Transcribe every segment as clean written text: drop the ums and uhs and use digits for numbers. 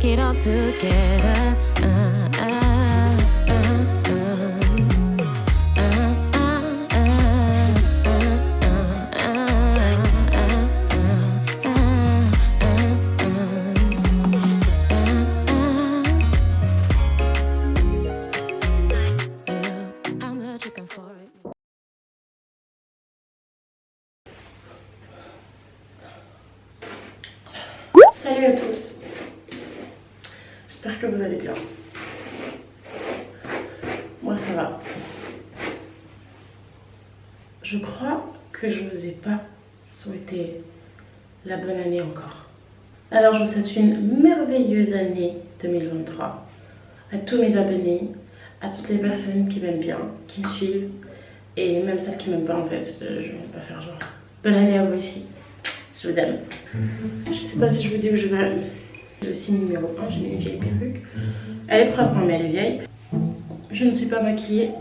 it all together. Salut à tous, j'espère que vous allez bien. Moi ça va. Je crois que je ne vous ai pas souhaité la bonne année encore. Alors je vous souhaite une merveilleuse année 2023 à tous mes abonnés, à toutes les personnes qui m'aiment bien, qui me suivent et même celles qui m'aiment pas en fait, je ne vais pas faire genre. Bonne année à vous aussi. Je vous aime. Je sais pas si je vous dis où je vais. Le signe numéro 1, j'ai une vieille perruque. Elle est propre, mais elle est vieille. Je ne suis pas maquillée.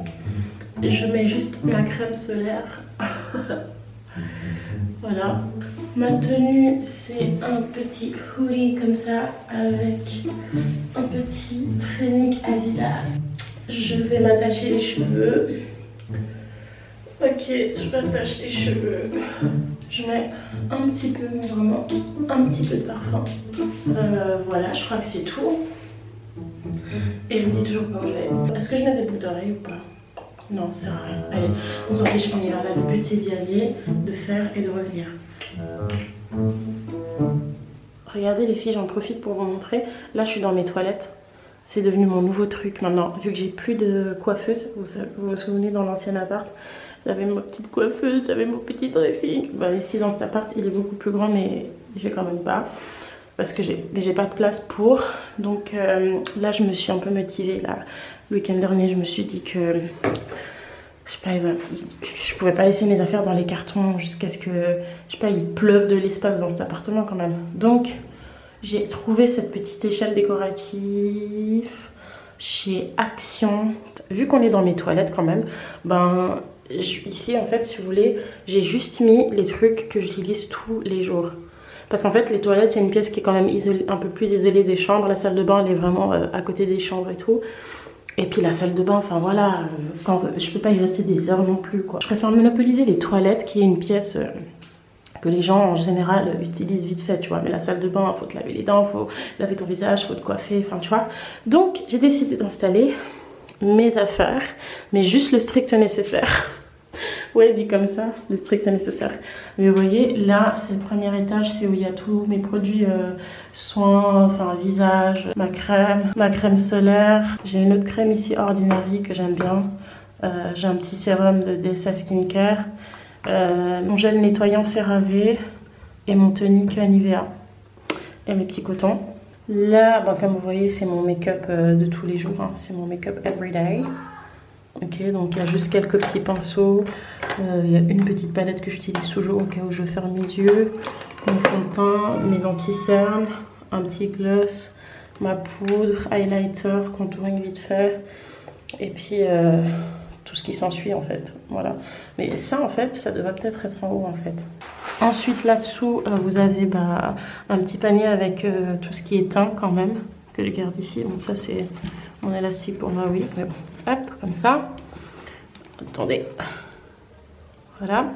Je mets juste ma crème solaire. Voilà. Ma tenue, c'est un petit hoodie comme ça avec un petit training Adidas. Je vais m'attacher les cheveux. Ok, je m'attache les cheveux. Je mets un petit peu, mais vraiment un petit peu de parfum. Voilà, je crois que c'est tout. Et je vous dis toujours pas où je vais. Est-ce que je mets des boucles d'oreilles ou pas? Non, ça sert à rien. Allez, on s'en fiche, on ira là. Le but c'est d'y aller, de faire et de revenir. Regardez les filles, j'en profite pour vous montrer. Là, je suis dans mes toilettes. C'est devenu mon nouveau truc maintenant. Vu que j'ai plus de coiffeuse, vous vous souvenez dans l'ancien appart, j'avais ma petite coiffeuse, j'avais mon petit dressing. Bah, ici dans cet appart, il est beaucoup plus grand, mais j'ai quand même pas. Parce que j'ai pas de place pour. Donc là, je me suis un peu motivée. Là, le week-end dernier, je me suis dit que je sais pas, je pouvais pas laisser mes affaires dans les cartons jusqu'à ce que, je sais pas, il pleuve de l'espace dans cet appartement quand même. Donc, j'ai trouvé cette petite échelle décorative chez Action. Vu qu'on est dans mes toilettes quand même, ben ici en fait, si vous voulez, j'ai juste mis les trucs que j'utilise tous les jours. Parce qu'en fait, les toilettes, c'est une pièce qui est quand même isolée, un peu plus isolée des chambres. La salle de bain, elle est vraiment à côté des chambres et tout. Et puis la salle de bain, enfin voilà, je peux pas y rester des heures non plus, quoi. Je préfère monopoliser les toilettes, qui est une pièce que les gens en général utilisent vite fait, tu vois. Mais la salle de bain, il faut te laver les dents, il faut laver ton visage, il faut te coiffer, enfin tu vois. Donc j'ai décidé d'installer mes affaires, mais juste le strict nécessaire. Ouais, dit comme ça, le strict nécessaire. Mais vous voyez, là, c'est le premier étage, c'est où il y a tous mes produits soins, enfin visage, ma crème solaire. J'ai une autre crème ici, Ordinary, que j'aime bien. J'ai un petit sérum de DSA Skincare. Mon gel nettoyant CeraVe et mon tonique Nivea. Et mes petits cotons. Là, ben, comme vous voyez, c'est mon make-up de tous les jours. Hein. C'est mon make-up everyday. Ok, donc il y a juste quelques petits pinceaux. Il y a une petite palette que j'utilise toujours au cas où je veux faire mes yeux. Mon fond de teint, mes anti-cernes, un petit gloss, ma poudre, highlighter, contouring vite fait. Et puis tout ce qui s'ensuit en fait. Voilà. Mais ça en fait, ça devrait peut-être être en haut en fait. Ensuite là-dessous, vous avez un petit panier avec tout ce qui est teint quand même. Que je garde ici. Bon, ça c'est mon élastique pour ma oui. Mais bon, hop, comme ça. Attendez. Voilà.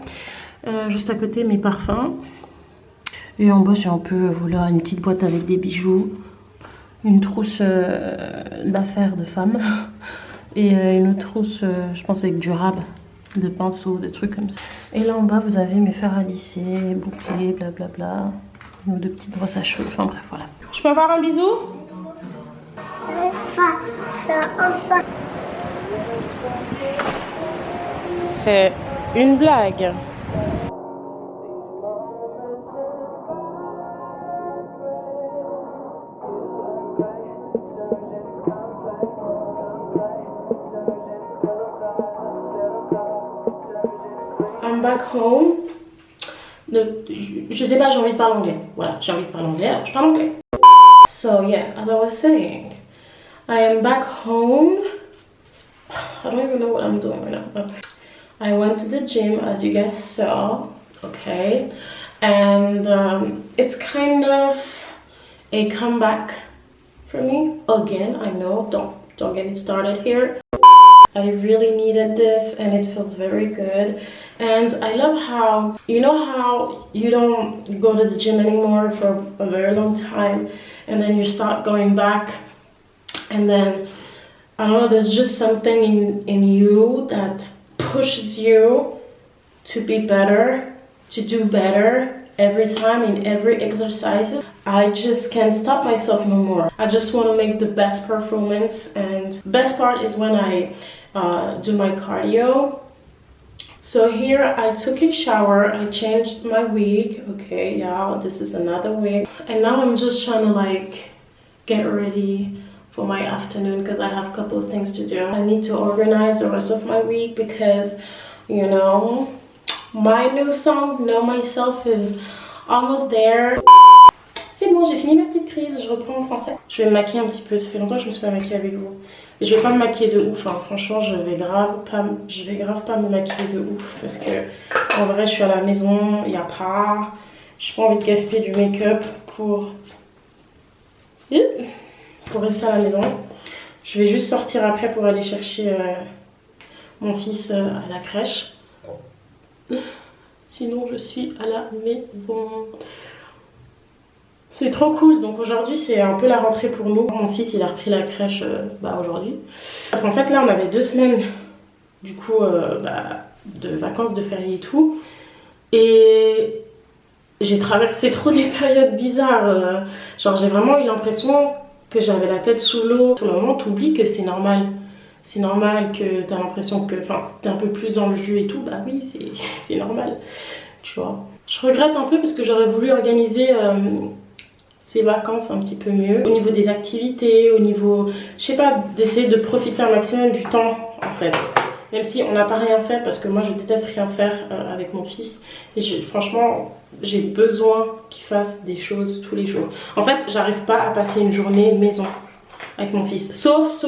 Juste à côté, mes parfums. Et en bas, c'est un peu, voilà, une petite boîte avec des bijoux. Une trousse d'affaires de femmes. Et une autre trousse, je pense, avec du rab, de pinceaux, des trucs comme ça. Et là en bas, vous avez mes fers à lisser, bouclés, blablabla. Ou de petites brosses à cheveux. Enfin bref, voilà. Je peux avoir un bisou ? C'est une blague. I'm back home. Je sais pas, j'ai envie de parler anglais. Voilà, j'ai envie de parler anglais, alors je parle anglais. So yeah, as I was saying, I am back home. I don't even know what I'm doing right now. I went to the gym, as you guys saw, okay, and it's kind of a comeback for me. Again, I know, don't get me started here. I really needed this and it feels very good. And I love how, you know how you don't go to the gym anymore for a very long time and then you start going back and then, I don't know, there's just something in you that pushes you to be better, to do better every time in every exercise. I just can't stop myself no more. I just want to make the best performance, and best part is when I do my cardio. So here I took a shower, I changed my wig. Okay, yeah, this is another wig. And now I'm just trying to like get ready for my afternoon because I have a couple of things to do. I need to organize the rest of my week because, you know, my new song, Know Myself, is almost there. C'est bon, j'ai fini ma petite crise, je reprends en français. Je vais me maquiller un petit peu, ça fait longtemps que je me suis pas maquillée avec vous. Et je vais pas me maquiller de ouf, hein. Franchement, je vais grave pas me maquiller de ouf. Parce que, en vrai, je suis à la maison, il n'y a pas... J'ai pas envie de gaspiller du make-up pour rester à la maison. Je vais juste sortir après pour aller chercher mon fils à la crèche. Sinon, je suis à la maison. C'est trop cool, donc aujourd'hui c'est un peu la rentrée pour nous. Mon fils il a repris la crèche aujourd'hui. Parce qu'en fait là on avait 2 semaines du coup de vacances, de fériés et tout. Et j'ai traversé trop des périodes bizarres. Genre j'ai vraiment eu l'impression que j'avais la tête sous l'eau. Au moment où t'oublies que c'est normal. C'est normal que t'as l'impression que t'es un peu plus dans le jus et tout. Bah oui, c'est normal, tu vois. Je regrette un peu parce que j'aurais voulu organiser... ces vacances un petit peu mieux au niveau des activités, au niveau, je sais pas, d'essayer de profiter un maximum du temps en fait, même si on n'a pas rien fait parce que moi je déteste rien faire avec mon fils et franchement j'ai besoin qu'il fasse des choses tous les jours. En fait j'arrive pas à passer une journée maison avec mon fils, sauf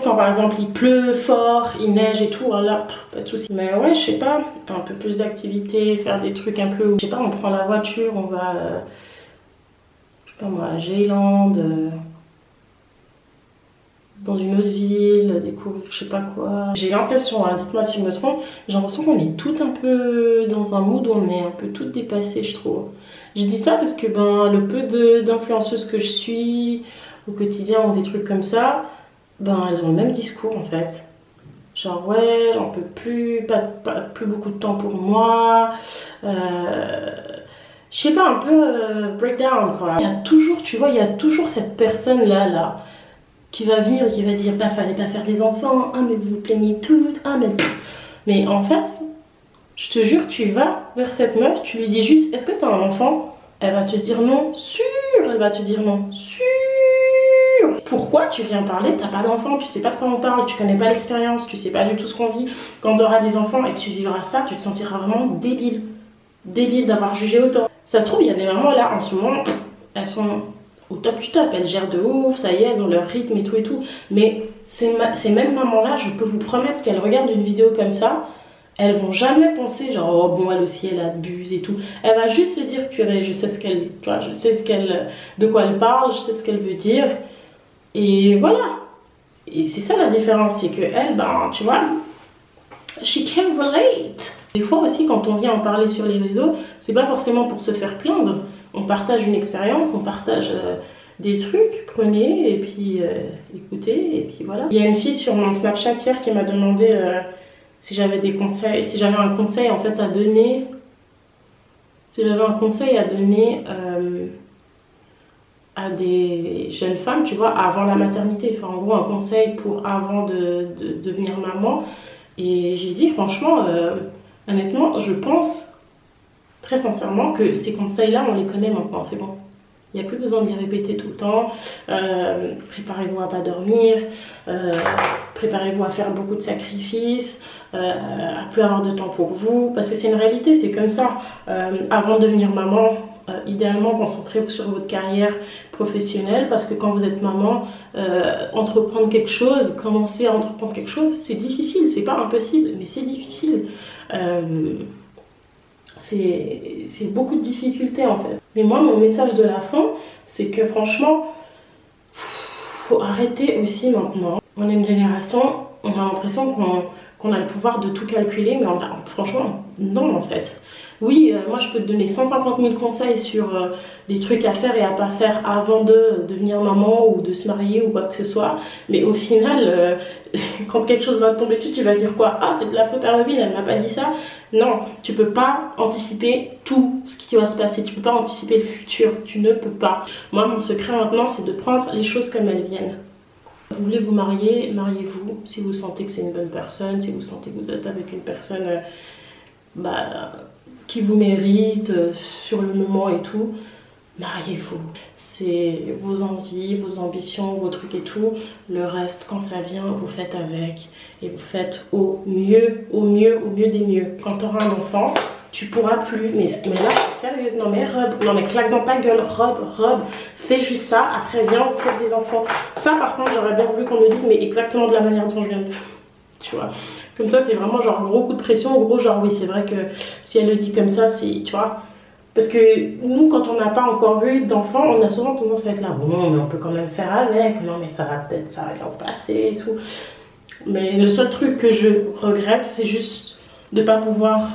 quand par exemple il pleut fort, il neige et tout, là pas de soucis. Mais ouais, je sais pas, un peu plus d'activités, faire des trucs un peu, je sais pas, on prend la voiture, on va à Géland, dans une autre ville, découvrir je sais pas quoi. J'ai l'impression, hein, dites-moi si je me trompe, j'ai l'impression qu'on est toutes un peu dans un mood où on est un peu toutes dépassées, je trouve. Je dis ça parce que le peu d'influenceuses que je suis au quotidien ou des trucs comme ça, elles ont le même discours en fait. Genre ouais, j'en peux plus, plus beaucoup de temps pour moi. Je sais pas, un peu breakdown quoi. Il y a toujours, tu vois, il y a toujours cette personne là qui va venir et qui va dire bah fallait pas faire des enfants, ah mais vous vous plaignez toutes, ah mais en fait, je te jure, tu vas vers cette meuf, tu lui dis juste est-ce que t'as un enfant? Elle va te dire non, sûr, elle va te dire non, sûr. Pourquoi tu viens parler? T'as pas d'enfant, tu sais pas de quoi on parle, tu connais pas l'expérience, tu sais pas du tout ce qu'on vit. Quand tu auras des enfants et que tu vivras ça, tu te sentiras vraiment débile d'avoir jugé autant. Ça se trouve, il y a des mamans là en ce moment, elles sont au top du top, elles gèrent de ouf, ça y est, elles ont leur rythme et tout. Mais ces mêmes mamans là, je peux vous promettre qu'elles regardent une vidéo comme ça, elles vont jamais penser genre oh bon elle aussi elle abuse et tout. Elle va juste se dire purée, je sais de quoi elle parle, je sais ce qu'elle veut dire. Et voilà. Et c'est ça la différence, c'est que elle, tu vois, she can relate. Des fois aussi quand on vient en parler sur les réseaux, c'est pas forcément pour se faire plaindre. On partage une expérience, on partage des trucs, prenez et puis écoutez et puis voilà. Il y a une fille sur mon Snapchat hier qui m'a demandé si j'avais des conseils, si j'avais un conseil en fait à donner. Si j'avais un conseil à donner à des jeunes femmes, tu vois, avant la maternité. Enfin en gros un conseil pour avant de devenir maman. Et j'ai dit franchement... honnêtement, je pense très sincèrement que ces conseils-là, on les connaît maintenant, c'est bon. Il n'y a plus besoin de les répéter tout le temps. Préparez-vous à pas dormir, préparez-vous à faire beaucoup de sacrifices, à plus avoir de temps pour vous, parce que c'est une réalité, c'est comme ça. Avant de devenir maman, idéalement concentrez-vous sur votre carrière professionnelle, parce que quand vous êtes maman, entreprendre quelque chose, commencer à entreprendre quelque chose, c'est difficile, c'est pas impossible, mais c'est difficile. C'est beaucoup de difficultés en fait. Mais moi mon message de la fin c'est que franchement faut arrêter aussi maintenant. On est une génération, on a l'impression qu'on a le pouvoir de tout calculer, mais franchement, non en fait. Oui, moi je peux te donner 150 000 conseils sur des trucs à faire et à pas faire avant de devenir maman ou de se marier ou quoi que ce soit, mais au final, quand quelque chose va te tomber dessus, tu vas dire quoi? Ah, c'est de la faute à Robin, elle m'a pas dit ça. Non, tu peux pas anticiper tout ce qui va se passer, tu peux pas anticiper le futur, tu ne peux pas. Moi, mon secret maintenant, c'est de prendre les choses comme elles viennent. Vous voulez vous marier, mariez-vous. Si vous sentez que c'est une bonne personne, si vous sentez que vous êtes avec une personne qui vous mérite sur le moment et tout, mariez-vous. C'est vos envies, vos ambitions, vos trucs et tout. Le reste, quand ça vient, vous faites avec. Et vous faites au mieux, au mieux, au mieux des mieux. Quand tu auras un enfant, tu pourras plus. Mais là, sérieuse, non mais robe, non mais claque dans ta gueule, robe, fais juste ça, après viens, faites des enfants. Ça par contre, j'aurais bien voulu qu'on me dise, mais exactement de la manière dont je viens de... Tu vois. Comme ça, c'est vraiment genre gros coup de pression, gros genre oui, c'est vrai que si elle le dit comme ça, c'est, tu vois. Parce que nous, quand on n'a pas encore eu d'enfant, on a souvent tendance à être là, bon, mais on peut quand même faire avec, non mais ça va peut-être, ça va bien se passer et tout. Mais le seul truc que je regrette, c'est juste de pas pouvoir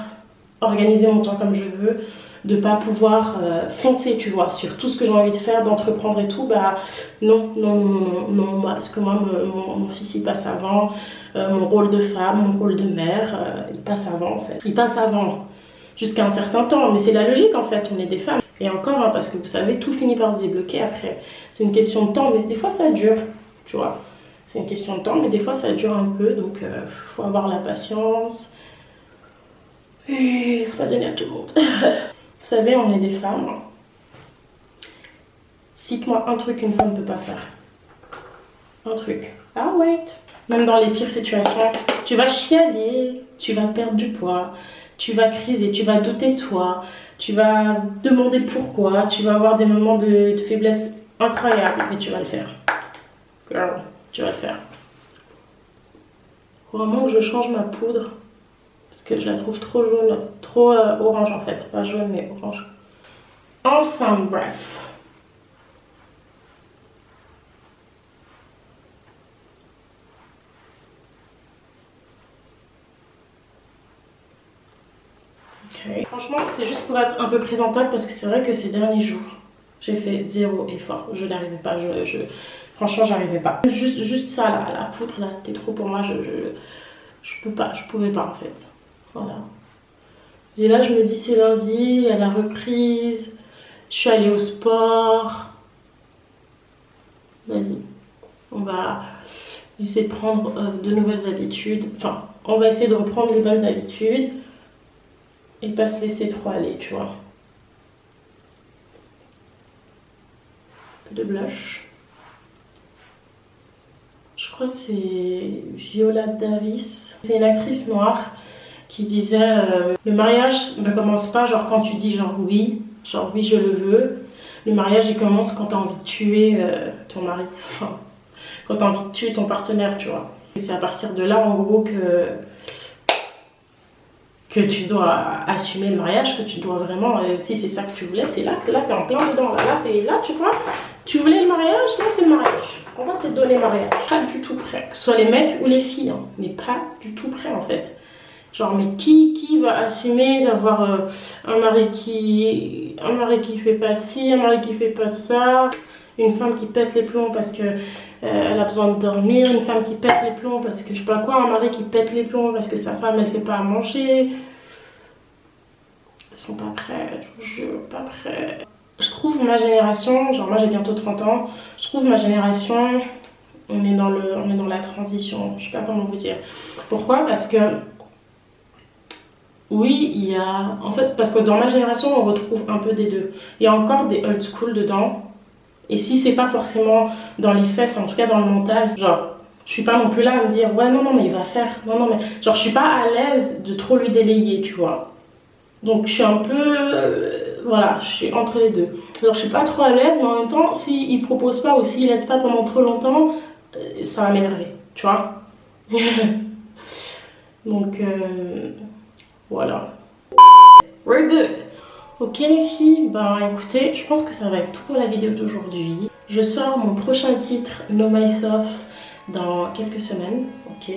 organiser mon temps comme je veux, de pas pouvoir foncer, tu vois, sur tout ce que j'ai envie de faire, d'entreprendre et tout. Bah non, parce que moi, mon fils il passe avant, mon rôle de femme, mon rôle de mère, il passe avant en fait. Il passe avant jusqu'à un certain temps, mais c'est la logique en fait, on est des femmes. Et encore, hein, parce que vous savez, tout finit par se débloquer après. C'est une question de temps, mais des fois ça dure, tu vois. C'est une question de temps, mais des fois ça dure un peu, donc faut avoir la patience. Et c'est pas donné à tout le monde. Vous savez, on est des femmes. Cite-moi un truc qu'une femme ne peut pas faire. Un truc. Ah ouais. Même dans les pires situations, tu vas chialer, tu vas perdre du poids, tu vas criser, tu vas douter de toi, tu vas demander pourquoi, tu vas avoir des moments de faiblesse incroyables, mais tu vas le faire. Girl, tu vas le faire. Faut vraiment que je change ma poudre. Parce que je la trouve trop jaune, trop orange en fait. Pas jaune mais orange. Enfin bref. Okay. Franchement, c'est juste pour être un peu présentable parce que c'est vrai que ces derniers jours, j'ai fait zéro effort. Je n'arrivais pas, franchement, j'arrivais pas. Juste ça là, la poudre là, c'était trop pour moi. Je pouvais pas en fait. Voilà. Et là, je me dis, c'est lundi, à la reprise. Je suis allée au sport. Vas-y. On va essayer de prendre de nouvelles habitudes. Enfin, on va essayer de reprendre les bonnes habitudes. Et pas se laisser trop aller, tu vois. Un peu de blush. Je crois que c'est Viola Davis. C'est une actrice noire qui disait le mariage ne commence pas genre quand tu dis genre oui je le veux. Le mariage il commence quand tu as envie de tuer ton mari, enfin, quand tu as envie de tuer ton partenaire, tu vois. Et c'est à partir de là en gros que tu dois assumer le mariage, que tu dois vraiment, si c'est ça que tu voulais, c'est là t'es en plein dedans, là t'es là, tu vois, tu voulais le mariage, là c'est le mariage, on va te donner le mariage. Pas du tout prêt, que ce soit les mecs ou les filles, hein, mais pas du tout prêt en fait. Genre mais qui va assumer d'avoir un mari qui fait pas ci, un mari qui fait pas ça, une femme qui pète les plombs parce que elle a besoin de dormir, une femme qui pète les plombs parce que je sais pas quoi, un mari qui pète les plombs parce que sa femme elle fait pas à manger. Ils sont pas prêts, je vous jure, pas prêts. Je trouve ma génération, genre moi j'ai bientôt 30 ans, je trouve ma génération, on est dans la transition, je sais pas comment vous dire. Pourquoi? Parce que oui, il y a... En fait, parce que dans ma génération, on retrouve un peu des deux. Il y a encore des old school dedans. Et si c'est pas forcément dans les fesses, en tout cas dans le mental, genre, je suis pas non plus là à me dire, ouais, non, mais il va faire. Non, mais... Genre, je suis pas à l'aise de trop lui déléguer, tu vois. Donc, je suis un peu... voilà, je suis entre les deux. Alors, je suis pas trop à l'aise, mais en même temps, s'il propose pas ou s'il aide pas pendant trop longtemps, ça va m'énerver, tu vois. Donc... voilà. We're good. Ok les filles, bah écoutez, je pense que ça va être tout pour la vidéo d'aujourd'hui. Je sors mon prochain titre, No Myself, dans quelques semaines, ok.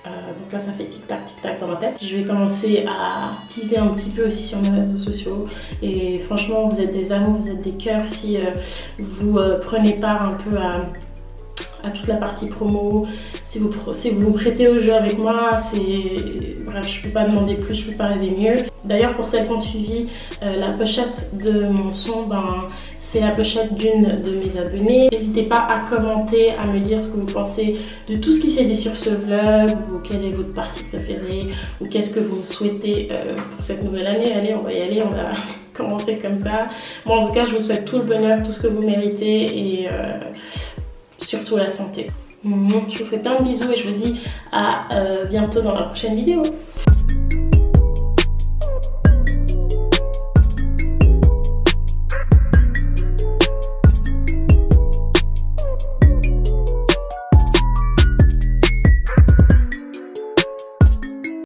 Donc là ça fait tic-tac dans ma tête. Je vais commencer à teaser un petit peu aussi sur mes réseaux sociaux. Et franchement vous êtes des amours, vous êtes des cœurs si vous prenez part un peu à toute la partie promo, si vous vous prêtez au jeu avec moi, bref, je peux pas demander plus, je peux pas rêver mieux. D'ailleurs pour celles qui ont suivi la pochette de mon son, c'est la pochette d'une de mes abonnées. N'hésitez pas à commenter, à me dire ce que vous pensez de tout ce qui s'est dit sur ce vlog, ou quelle est votre partie préférée, ou qu'est-ce que vous me souhaitez pour cette nouvelle année. Allez, on va y aller, on va commencer comme ça. Bon, en tout cas, je vous souhaite tout le bonheur, tout ce que vous méritez et surtout la santé. Je vous fais plein de bisous et je vous dis à bientôt dans la prochaine vidéo.